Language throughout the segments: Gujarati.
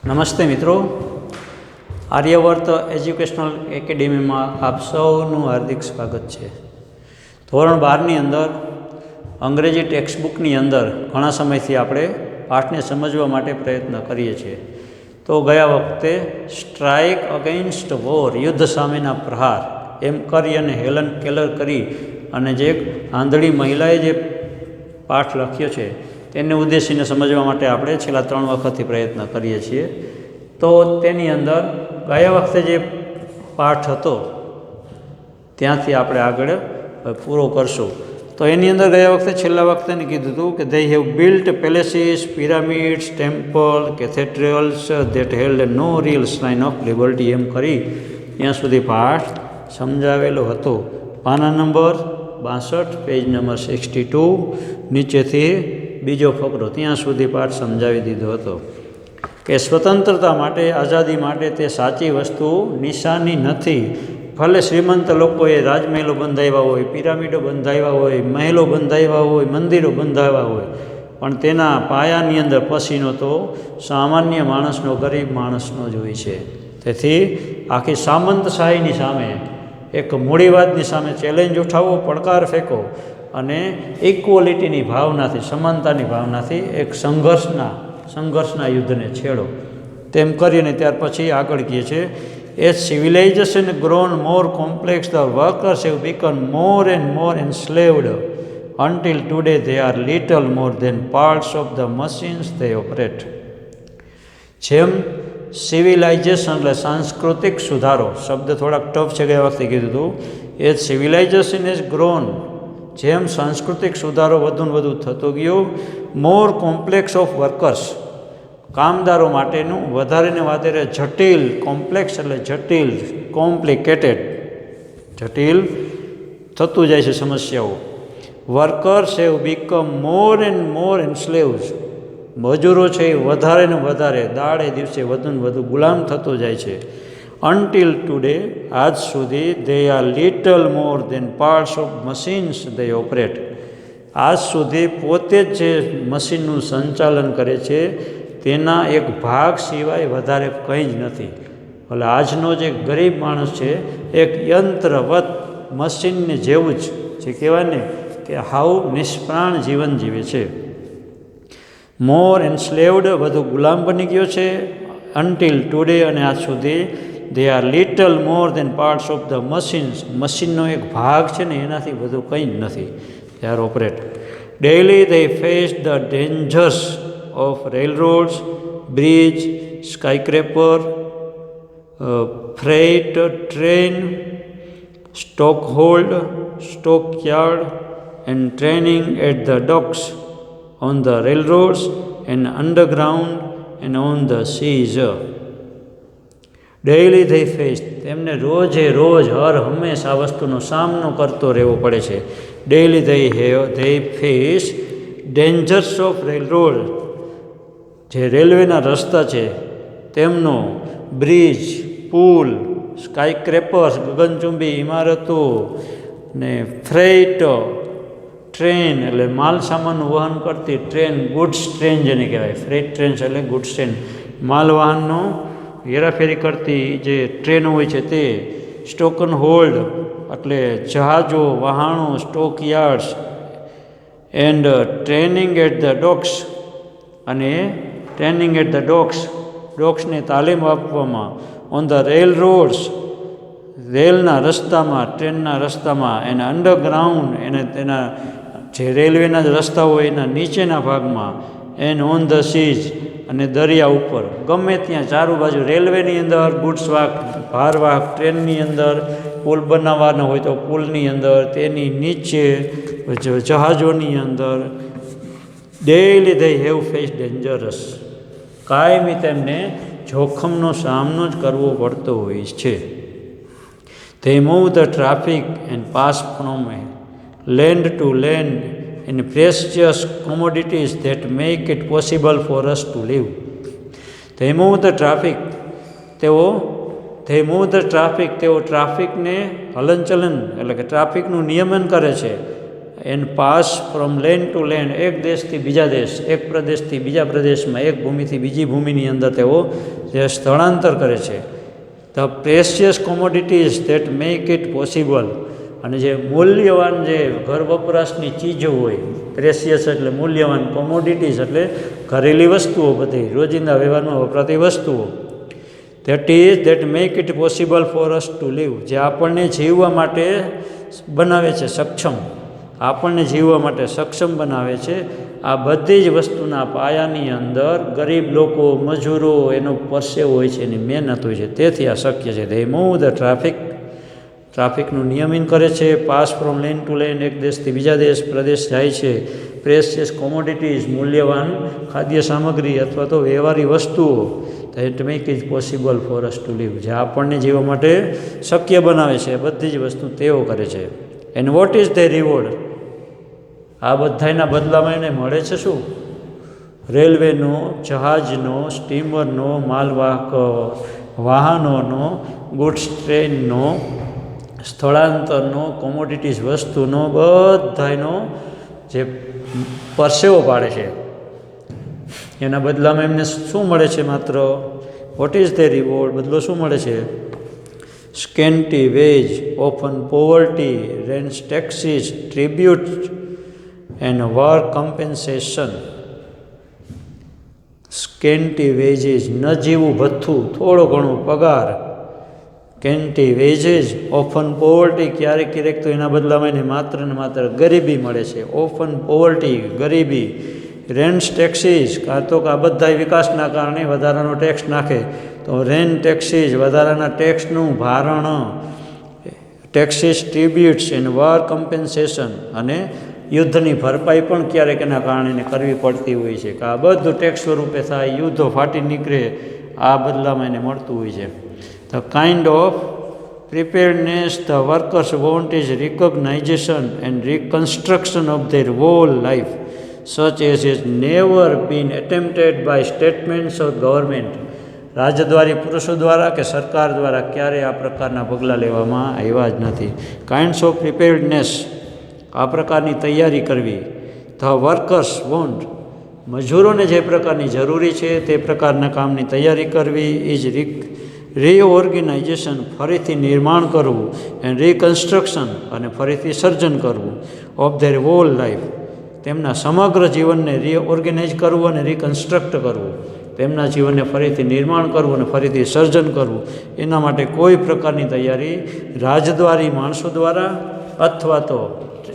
નમસ્તે મિત્રો, આર્યવર્ત એજ્યુકેશનલ એકેડેમીમાં આપ સૌનું હાર્દિક સ્વાગત છે. ધોરણ 12ની અંદર અંગ્રેજી ટેક્સ્ટબુકની અંદર ઘણા સમયથી આપણે પાઠને સમજવા માટે પ્રયત્ન કરીએ છીએ. તો ગયા વખતે સ્ટ્રાઇક અગેન્સ્ટ વોર, યુદ્ધ સામેના પ્રહાર એમ કરી અને હેલન કેલર કરી અને જે આંધળી મહિલાએ જે પાઠ લખ્યો છે તેને ઉદ્દેશીને સમજવા માટે આપણે છેલ્લા 3 વખતથી પ્રયત્ન કરીએ છીએ. તો તેની અંદર ગયા વખતે જે પાઠ હતો ત્યાંથી આપણે આગળ પૂરો કરશું. તો એની અંદર ગયા વખતે છેલ્લા વખતે કીધું હતું કે they have built palaces, pyramids, temple, cathedrals that held no real sign of liberty એમ કરી ત્યાં સુધી પાઠ સમજાવેલો હતો. પાના નંબર 62, પેજ નંબર 62, નીચેથી બીજો ફકરો ત્યાં સુધી પાઠ સમજાવી દીધો હતો કે સ્વતંત્રતા માટે, આઝાદી માટે તે સાચી વસ્તુ નિશાની નથી. ભલે શ્રીમંત લોકોએ રાજમહેલો બંધાવ્યા હોય, પિરામિડો બંધાવ્યા હોય, મહેલો બંધાવ્યા હોય, મંદિરો બંધાવ્યા હોય, પણ તેના પાયાની અંદર પસીનો તો સામાન્ય માણસનો, ગરીબ માણસનો જ હોય છે. તેથી આખી સામંતશાહીની સામે, એક મૂડીવાદની સામે ચેલેન્જ ઉઠાવો, પડકાર ફેંકો અને ઇક્વલિટીની ભાવનાથી, સમાનતાની ભાવનાથી એક સંઘર્ષના યુદ્ધને છેડો. તેમ કરીને ત્યાર પછી આગળ કહે છે, as civilization grown more complex the workers have become more and more enslaved until today they are little more than parts of the machines they operate. જેમ સિવિલાઇઝેશન એટલે સાંસ્કૃતિક સુધારો, શબ્દ થોડાક ટફ છે, ગયા વખતે કીધું હતું. એ સિવિલાઇઝેશન ઇઝ ગ્રોન, જેમ સાંસ્કૃતિક સુધારો વધુ ને વધુ થતો ગયો, મોર કોમ્પ્લેક્સ ઓફ વર્કર્સ, કામદારો માટેનું વધારે ને વધારે જટિલ, કોમ્પ્લેક્સ એટલે જટિલ, કોમ્પ્લિકેટેડ, જટિલ થતું જાય છે સમસ્યાઓ. Workers have become more and more enslaves, મજૂરો છે એ વધારે ને વધારે દાડે દિવસે વધુ ને વધુ ગુલામ થતો જાય છે. અનટિલ ટુડે, આજ સુધી, they are little more than parts of machines they operate, આજ સુધી પોતે જ જે મશીનનું સંચાલન કરે છે તેના એક ભાગ સિવાય વધારે કંઈ જ નથી. એટલે આજનો જે ગરીબ માણસ છે એક યંત્રવત મશીનને જેવું જ, જે કહેવાય ને કે હાવ નિષ્પ્રાણ જીવન જીવે છે. મોર એન્સ્લેવ્ડ, વધુ ગુલામ બની ગયો છે. અનટિલ ટુડે, અને આજ સુધી, they are little more than parts of the machines, મશીનનો એક ભાગ છે ને એનાથી વધુ કંઈ જ નથી. They are operate. Daily they face the dangers of railroads, bridge, skyscraper, freight train, stokehold, stockyard and training at the docks, on the railroads and underground and on the seas. Daily they face, તેમને રોજે રોજ હર હંમેશ આ વસ્તુનો સામનો કરતો રહેવો પડે છે. Daily they face dangers of railroad, જે રેલવેના રસ્તા છે તેમનો, બ્રિજ, પુલ, સ્કાયક્રેપર્સ, ગગનચુંબી ઇમારતો, ને ફ્રેઇટ ટ્રેન એટલે માલ સામાનનું વહન કરતી ટ્રેન, ગુડ્સ ટ્રેન જેને કહેવાય. ફ્રેટ ટ્રેન એટલે ગુડ્સ ટ્રેન, માલવાહનનો હેરાફેરી કરતી જે ટ્રેનો હોય છે તે. સ્ટોકન હોલ્ડ એટલે જહાજો, વહાણો, stockyards, and training at the docks, અને ટ્રેનિંગ એટ ધ ડોક્સને તાલીમ આપવામાં. ઓન ધ રેલ રોડ્સ, રેલના રસ્તામાં, ટ્રેનના રસ્તામાં. એને અંડરગ્રાઉન્ડ, એને તેના જે રેલવેના રસ્તા હોય એના નીચેના ભાગમાં. એન્ડ ઓન ધ સીઝ, અને દરિયા ઉપર, ગમે ત્યાં ચારો બાજુ. રેલવેની અંદર ગુડ્સ વાહક, ભારવાહક ટ્રેનની અંદર, પુલ બનાવવાનો હોય તો પુલની અંદર, તેની નીચે જહાજોની અંદર. Daily they have face dangerous, કાયમી તેમને જોખમનો સામનો જ કરવો પડતો હોય છે. They move the traffic and pass from land to land in precious commodities that make it possible for us to live. They move the traffic, તેઓ ટ્રાફિકને હલનચલન એટલે કે ટ્રાફિકનું નિયમન કરે છે. And pass from land two land, એક દેશથી બીજા દેશ, એક પ્રદેશથી બીજા પ્રદેશમાં, એક ભૂમિથી બીજી ભૂમિની અંદર તેઓ જે સ્થળાંતર કરે છે. The precious commodities that make it possible, અને જે મૂલ્યવાન જે ઘર વપરાશની ચીજો હોય, પ્રેશિયસ એટલે મૂલ્યવાન, કોમોડિટીઝ એટલે ઘરેલી વસ્તુઓ, બધી રોજિંદા વ્યવહારમાં વપરાતી વસ્તુઓ. That make it possible for us to live, જે આપણને જીવવા માટે બનાવે છે સક્ષમ, આપણને જીવવા માટે સક્ષમ બનાવે છે. આ બધી જ વસ્તુના પાયાની અંદર ગરીબ લોકો, મજૂરો, એનો પરસેવો હોય છે, એની મહેનત હોય છે, તેથી આ શક્ય છે. ધે મૂવ ધ ટ્રાફિકનું નિયમન કરે છે. Pass from land two land, એક દેશથી બીજા પ્રદેશ જાય છે. પ્રેશિયસ કોમોડિટીઝ, મૂલ્યવાન ખાદ્ય સામગ્રી અથવા તો વ્યવહારી વસ્તુઓ. That make it possible for us to live, જે આપણને જીવવા માટે શક્ય બનાવે છે, બધી જ વસ્તુ તેઓ કરે છે. And what is the reward, આ બધાના બદલામાં એને મળે છે શું? રેલવેનો, જહાજનો, સ્ટીમરનો, માલવાહક વાહનોનો, ગુડ્સ ટ્રેનનો, સ્થળાંતરનો, કોમોડિટીઝ વસ્તુનો, બધાનો જે પરસેવો પાડે છે, એના બદલામાં એમને શું મળે છે? માત્ર વોટ ઇઝ ધ રિવોર્ડ, બદલો શું મળે છે? Scanty wage, often poverty, rents, taxes, tribute and work compensation. Scanty wages, નજીવું ભથ્થું, થોડો ઘણો પગાર. કેન્ટી વેજીસ, ઓફન પોવર્ટી, ક્યારેક તો એના બદલામાં એને માત્ર ને માત્ર ગરીબી મળે છે. ઓફન પોવર્ટી, ગરીબી. રેન્ટ્સ, ટેક્સીસ, કાં તો આ બધા વિકાસના કારણે વધારાનો ટેક્સ નાખે તો રેન્ટ ટેક્સીસ, વધારાના ટેક્સનું ભારણ. ટેક્સીસ, ટ્રિબ્યુટ્સ એન્ડ વર્ક કમ્પેન્સેશન, અને યુદ્ધની ભરપાઈ પણ ક્યારેક એના કારણે કરવી પડતી હોય છે, કે આ બધું ટેક્સ સ્વરૂપે થાય, યુદ્ધો ફાટી નીકળે, આ બદલામાં એને મળતું હોય છે. The kind of preparedness the workers want is recognition and reconstruction of their whole life, such as has never been attempted by statements of government. રાજદ્વારી પુરુષો દ્વારા કે સરકાર દ્વારા ક્યારેય આ પ્રકારના પગલાં લેવામાં આવ્યા જ નથી. કાઇન્ડ્સ ઓફ પ્રિપેર્ડનેસ, આ પ્રકારની તૈયારી કરવી. ધ વર્કર્સ વોન્ટ, મજૂરોને જે પ્રકારની જરૂરી છે તે પ્રકારના કામની તૈયારી કરવી. ઇઝ રીઓર્ગેનાઇઝેશન, ફરીથી નિર્માણ કરવું. એન્ડ રિકન્સ્ટ્રક્શન, અને ફરીથી સર્જન કરવું. ઓફ ધેર હોલ લાઈફ, તેમના સમગ્ર જીવનને રીઓર્ગેનાઇઝ કરવું અને રિકન્સ્ટ્રક્ટ કરવું, તેમના જીવનને ફરીથી નિર્માણ કરવું અને ફરીથી સર્જન કરવું. એના માટે કોઈ પ્રકારની તૈયારી રાજદ્વારી માણસો દ્વારા અથવા તો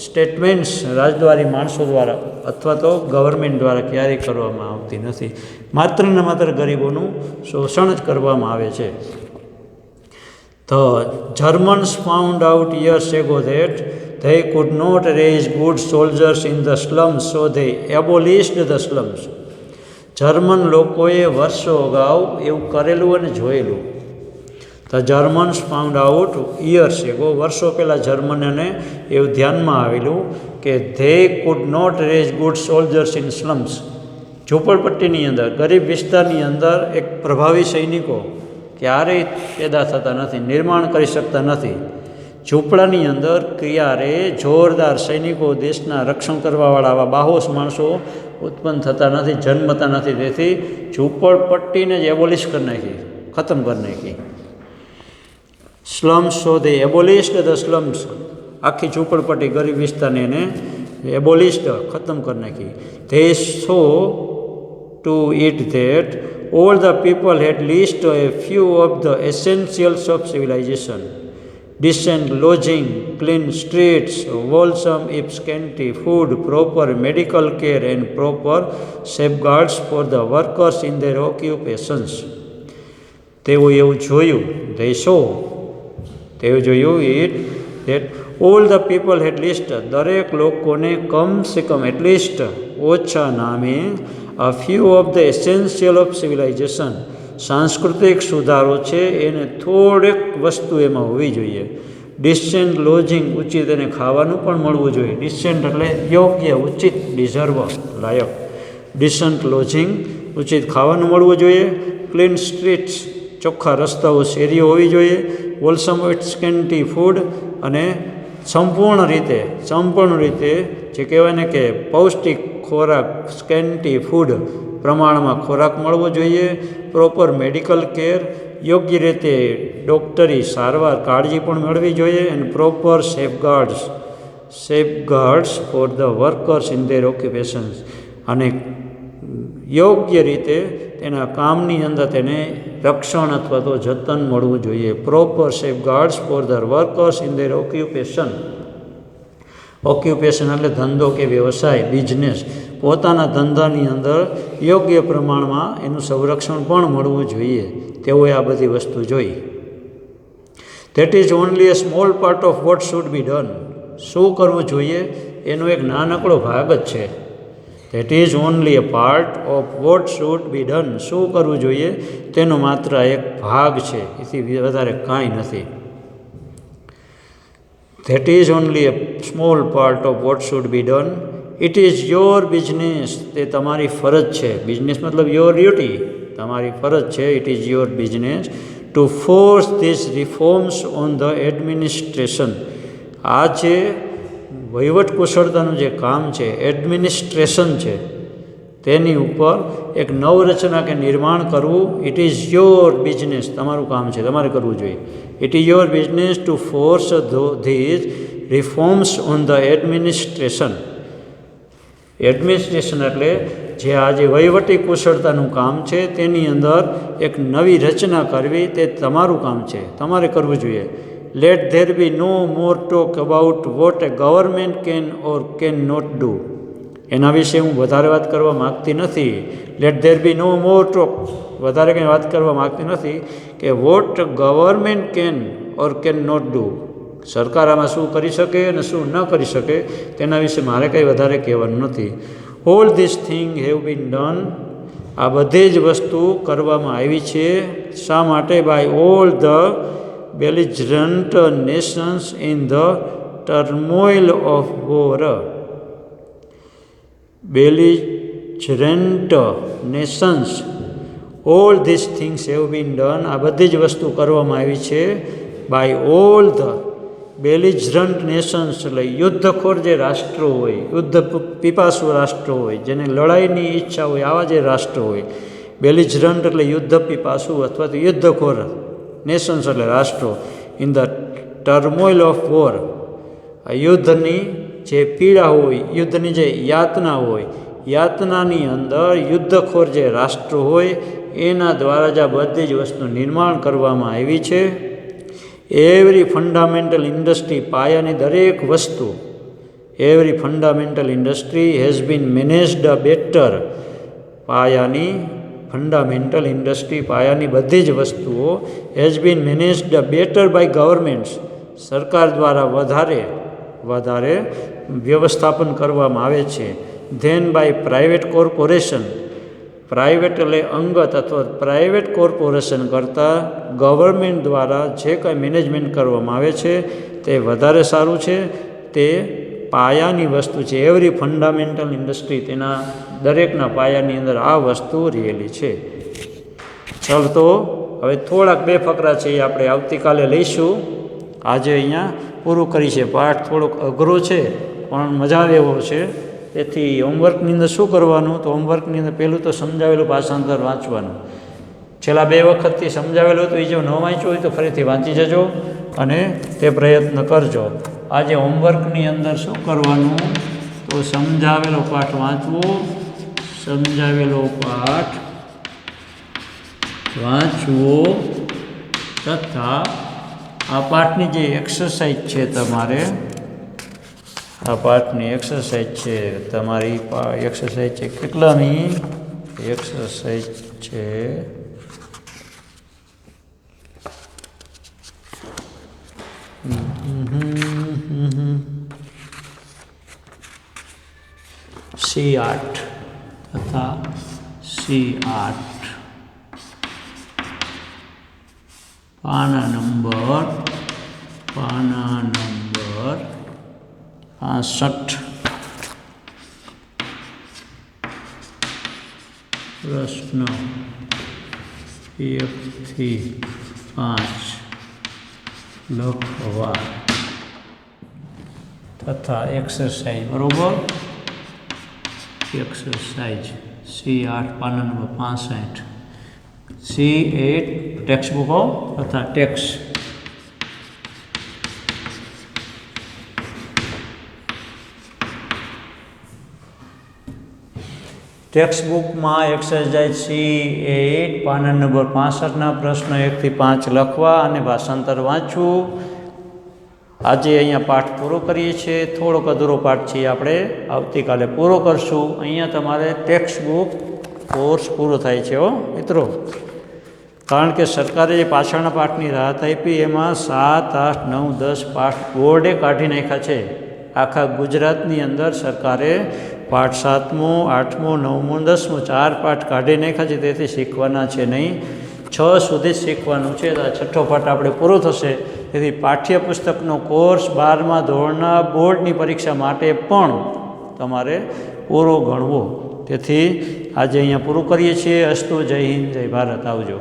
સ્ટેટમેન્ટ્સ, રાજદ્વારી માણસો દ્વારા અથવા તો ગવર્મેન્ટ દ્વારા ક્યારેય કરવામાં આવતી નથી. માત્ર ને માત્ર ગરીબોનું શોષણ જ કરવામાં આવે છે. The Germans found out years ago that they could not raise good soldiers in the slums, so they abolished the slums. German લોકોએ વર્ષો અગાઉ એવું કરેલું અને જોયેલું. The Germans found out years ago, વર્ષો પહેલાં જર્મનને એવું ધ્યાનમાં આવેલું કે they could not raise good soldiers in slums. ઝૂંપડપટ્ટીની અંદર, ગરીબ વિસ્તારની અંદર એક પ્રભાવી સૈનિકો ક્યારેય પેદા થતા નથી, નિર્માણ કરી શકતા નથી. ઝૂંપડાની અંદર ક્યારે જોરદાર સૈનિકો, દેશના રક્ષણ કરવાવાળા આવા બાહોશ માણસો ઉત્પન્ન થતા નથી, જન્મતા નથી. તેથી ઝૂંપડપટ્ટીને જ એબોલિશ કરી નાખી, ખતમ કરી નાખી. Slums, so they abolished the slums, આખી ઝૂંપડપટ્ટી ગરીબ વિસ્તારને એને એબોલિશ્ડ, ખતમ કરી નાખી. They saw to it that all the people had least a few of the essentials of civilization. Decent lodging, clean streets, wholesome if scanty food, proper medical care and proper safeguards for the workers in their occupations. તેઓ એવું જોયું, they saw, તેઓ જોયું it that all the people had list, દરેક લોકોને કમસે કમ એટલીસ્ટ ઓછા નામે a few of the essential of civilization, સાંસ્કૃતિક સુધારો છે એને થોડેક વસ્તુ એમાં હોવી જોઈએ. ડિસેન્ટ લોજિંગ, ઉચિત એને ખાવાનું પણ મળવું જોઈએ. ડિસેન્ટ એટલે યોગ્ય, ઉચિત, ડિઝર્વ, લાયક. ડિસન્ટ લોજિંગ, ઉચિત ખાવાનું મળવું જોઈએ. ક્લીન સ્ટ્રીટ્સ, ચોખ્ખા રસ્તાઓ, શેરીઓ હોવી જોઈએ. હોલસમ વિથ સ્કેન્ટી ફૂડ, અને સંપૂર્ણ રીતે જે કહેવાય ને કે પૌષ્ટિક ખોરાક, સ્કેન્ટી ફૂડ પ્રમાણમાં ખોરાક મળવો જોઈએ. પ્રોપર મેડિકલ કેર, યોગ્ય રીતે ડૉક્ટરી સારવાર, કાળજી પણ મેળવી જોઈએ. And proper safeguards for the workers in their occupations, અને યોગ્ય રીતે તેના કામની અંદર તેને રક્ષણ અથવા તો જતન મળવું જોઈએ. Proper safeguards for the workers in their occupation એટલે ધંધો કે વ્યવસાય, બિઝનેસ, પોતાના ધંધાની અંદર યોગ્ય પ્રમાણમાં એનું સંરક્ષણ પણ મળવું જોઈએ. તેઓએ આ બધી વસ્તુ જોઈ. That is only a small part of what should be done. શું કરવું જોઈએ એનો એક નાનકડો ભાગ જ છે. That is only a part of what should be done. શું કરવું જોઈએ તેનો માત્ર એક ભાગ છે, એથી વધારે કાંઈ નથી. That is only a small part of what should be done. It is your business. તે તમારી ફરજ છે. બિઝનેસ મતલબ યોર ડ્યુટી, તમારી ફરજ છે. It is your business to force this reforms on the administration. આ છે વહીવટ કુશળતાનું જે કામ છે, એડમિનિસ્ટ્રેશન છે, તેની ઉપર એક નવરચના કે નિર્માણ કરવું. ઇટ ઇઝ યોર બિઝનેસ, તમારું કામ છે, તમારે કરવું જોઈએ. It is your business to force these reforms on the administration. Administration એટલે જે આજે વહીવટી કુશળતાનું કામ છે તેની અંદર એક નવી રચના કરવી, તે તમારું કામ છે, તમારે કરવું જોઈએ. Let there be no more talk about what a government can or can not do. એના વિશે હું વધારે વાત કરવા માગતી નથી. Let there be no more talk, વધારે કંઈ વાત કરવા માગતી નથી કે what government can or can not do. સરકાર આમાં શું કરી શકે અને શું ન કરી શકે તેના વિશે મારે કંઈ વધારે કહેવાનું નથી. All this thing have been done. આ બધી જ વસ્તુ કરવામાં આવી છે. શા માટે? By all the belligerent nations in the turmoil of war. Belligerent nations, all this things have been done. આ બધી જ વસ્તુ કરવામાં આવી છે. By all the belligerent nations એટલે યુદ્ધખોર જે રાષ્ટ્રો હોય, યુદ્ધ પીપાસુ રાષ્ટ્રો હોય, જેને લડાઈની ઈચ્છા હોય, આવા જે રાષ્ટ્રો હોય. બેલિજરન્ટ એટલે યુદ્ધ પીપાસુ અથવા તો યુદ્ધખોર, નેશન્સ એટલે રાષ્ટ્રો. In the turmoil of war, આ યુદ્ધની જે પીડા હોય, યુદ્ધની જે યાતના હોય, યાતનાની અંદર યુદ્ધખોર જે રાષ્ટ્રો હોય એના દ્વારા જ આ બધી જ વસ્તુ નિર્માણ કરવામાં આવી છે. એવરી ફંડામેન્ટલ ઇન્ડસ્ટ્રી, પાયાની દરેક વસ્તુ, every fundamental industry has been managed better. પાયાની ફંડામેન્ટલ ઇન્ડસ્ટ્રી, પાયાની બધી જ વસ્તુઓ has been managed better by governments, સરકાર દ્વારા વધારે વ્યવસ્થાપન કરવામાં આવે છે. Then by private corporation. Private એટલે અંગત અથવા પ્રાઇવેટ કોર્પોરેશન કરતાં ગવર્મેન્ટ દ્વારા જે કાંઈ મેનેજમેન્ટ કરવામાં આવે છે તે વધારે સારું છે. તે પાયાની વસ્તુ છે. એવરી ફંડામેન્ટલ ઇન્ડસ્ટ્રી, તેના દરેકના પાયાની અંદર આ વસ્તુ રહેલી છે. ચાલ તો હવે થોડાક બે ફકરા છે એ આપણે આવતીકાલે લઈશું. આજે અહીંયા પૂરું કરી છે. પાઠ થોડોક અઘરો છે પણ મજા આવે એવો છે. તેથી હોમવર્કની અંદર શું કરવાનું? તો હોમવર્કની અંદર પહેલું તો સમજાવેલું ભાષાંતર વાંચવાનું. છેલ્લા 2 વખતથી સમજાવેલું હતું, એ જો ન વાંચ્યું હોય તો ફરીથી વાંચી જજો અને તે પ્રયત્ન કરજો. આજે હોમવર્કની અંદર શું કરવાનું? તો સમજાવેલો પાઠ વાંચવો, સમજાવેલો પાઠ વાંચવો તથા આ પાઠની જે એક્સરસાઇઝ છે, તમારે આ પાઠની એક્સરસાઇઝ છે, તમારી એક્સરસાઇઝ છે કેટલામી? એક્સરસાઇઝ છે 8 તથા C8 પાના નંબર 65. પ્રશ્ન 1 થી 5 લખવા. તથા એક્સરસાઇઝ, બરાબર. એક્સરસાઇઝ C8 પાના નંબર 65, C8 ટેક્સ્ટ બુકો તથા ટેક્સ. ટેક્સ્ટ બુકમાં એક્સરસાઇઝ C8 પાના નંબર 65ના પ્રશ્ન 1 થી 5 લખવા અને ભાષાંતર વાંચવું. આજે અહીંયા પાઠ પૂરો કરીએ છીએ. થોડોક અધૂરો પાઠ છે, આપણે આવતીકાલે પૂરો કરશું. અહીંયા તમારે ટેક્સ્ટ બુક કોર્સ પૂરો થાય છે મિત્રો. કારણ કે સરકારે જે પાછળના પાઠની રાહત આપી એમાં 7, 8, 9, 10 પાઠ બોર્ડે કાઢી નાખ્યા છે. આખા ગુજરાતની અંદર સરકારે પાઠ 7મો, 8મો, 9મો, 10મો 4 પાઠ કાઢી નાખ્યા છે. તેથી શીખવાના છે નહીં, 6 સુધી શીખવાનું છે. તો આ 6ઠ્ઠો પાઠ આપણે પૂરો થશે. તેથી પાઠ્યપુસ્તકનો કોર્સ 12મા ધોરણના બોર્ડની પરીક્ષા માટે પણ તમારે પૂરો ગણવો. તેથી આજે અહીંયા પૂરું કરીએ છીએ. અસ્તુ. જય હિન્દ, જય ભારત. આવજો.